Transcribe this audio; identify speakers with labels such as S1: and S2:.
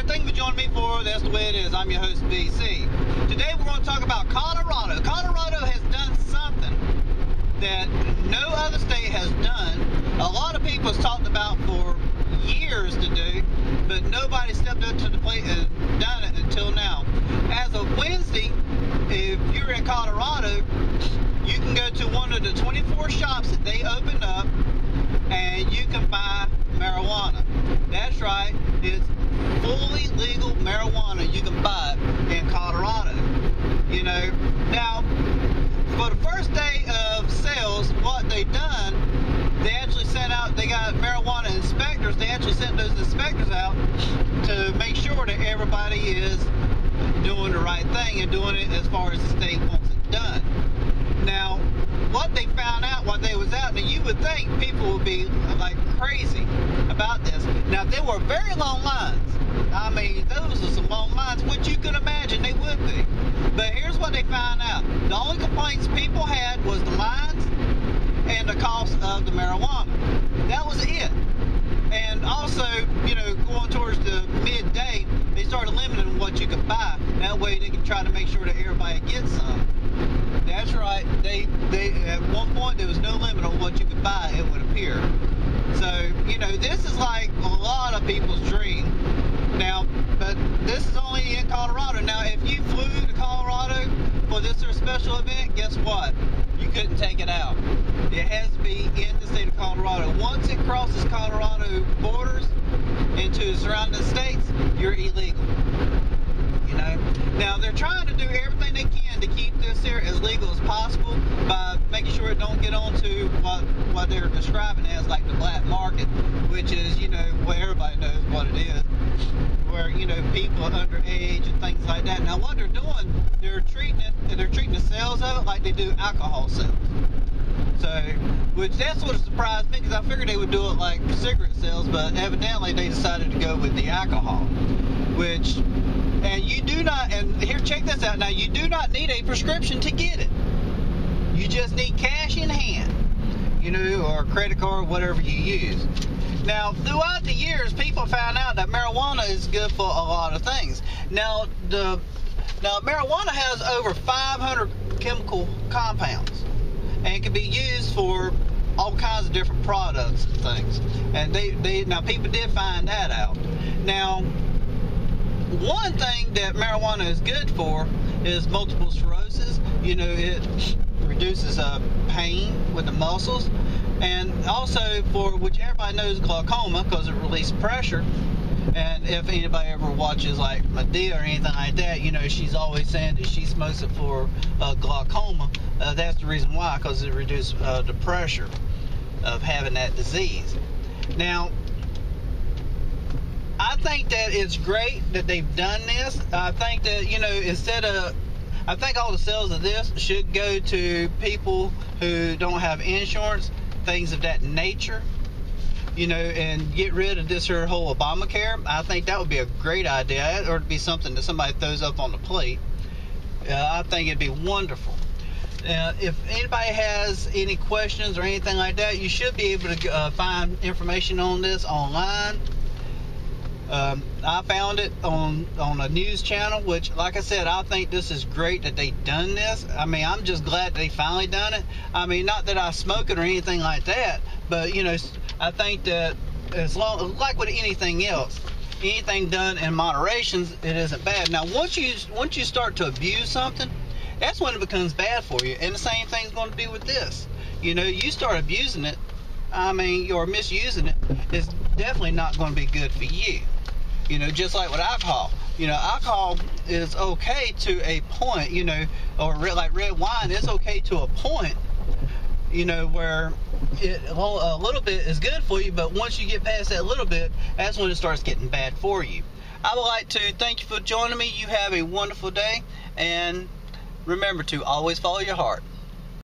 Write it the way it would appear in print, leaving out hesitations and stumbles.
S1: thank you for joining me for That's the Way It Is. I'm your host, BC. Today we're going to talk about Colorado. Colorado has done something that no other state has done. A lot of people have talked about for years to do, but nobody stepped up to the plate and done it until now. As of Wednesday, if you're in Colorado, you can go to one of the 24 shops that they opened up and you can buy marijuana. That's right, it's fully legal marijuana. You can buy it in Colorado. You know, now for the first day of sales, what they done, they actually sent out, they got marijuana inspectors, they actually sent those inspectors out to make sure that everybody is doing the right thing and doing it as far as the state wants it done. Now, what they found out while they was out, now you would think people would be like crazy about this. Now, there were very long lines. I mean, those are some long lines, which you could imagine they would be. But here's what they found out. The only complaints people had was the lines and the cost of the marijuana. That was it. And also, you know, going towards the midday, they started limiting what you could buy. That way they could try to make sure that everybody gets some. That's right. They at one point there was no limit on what you could buy, it would appear. So, you know, this is like a lot of people's dream. Now, but this is only in Colorado. Now, if you flew to Colorado for this sort of special event, guess what? You couldn't take it out. It has to be in the state of Colorado. Once it crosses Colorado borders into the surrounding states, you're illegal. You know? Now, they're trying to do everything they can to keep this here as legal as possible by making sure it don't get onto what they're describing as like the black market, which is, you know, where everybody knows what it is, where, you know, people are underage and things like that. Now, what they're doing, they're treating the sales of it like they do alcohol sales. So, which that sort of surprised me because I figured they would do it like cigarette sales, but evidently they decided to go with the alcohol, which, and you do not, and here, check this out. Now, you do not need a prescription to get it. You just need cash in hand, you know, or a credit card, whatever you use. Now, throughout the years, people found out that marijuana is good for a lot of things. Now, marijuana has over 500 chemical compounds, and it can be used for all kinds of different products and things. And now people did find that out. Now, one thing that marijuana is good for is multiple sclerosis. You know, it reduces pain with the muscles, and also for which everybody knows glaucoma because it releases pressure. And if anybody ever watches like Medea or anything like that, you know, she's always saying that she smokes it for glaucoma. That's the reason why, because it reduces the pressure of having that disease. Now, I think that it's great that they've done this. I think that, you know, I think all the sales of this should go to people who don't have insurance, things of that nature, you know, and get rid of this whole Obamacare. I think that would be a great idea. That ought to be something that somebody throws up on the plate. I think it'd be wonderful. If anybody has any questions or anything like that, you should be able to find information on this online. I found it on a news channel, which, like I said, I think this is great that they done this. I mean, I'm just glad they finally done it. I mean, not that I smoke it or anything like that, but, you know, I think that as long, like with anything else, anything done in moderation, it isn't bad. Now, once you start to abuse something, that's when it becomes bad for you. And the same thing's going to be with this. You know, you start abusing it, I mean, or misusing it, it's definitely not going to be good for you. You know, just like with alcohol. You know, alcohol is okay to a point, you know, or like red wine, it's okay to a point, you know, where a little bit is good for you, but once you get past that little bit, that's when it starts getting bad for you. I would like to thank you for joining me. You have a wonderful day, and remember to always follow your heart.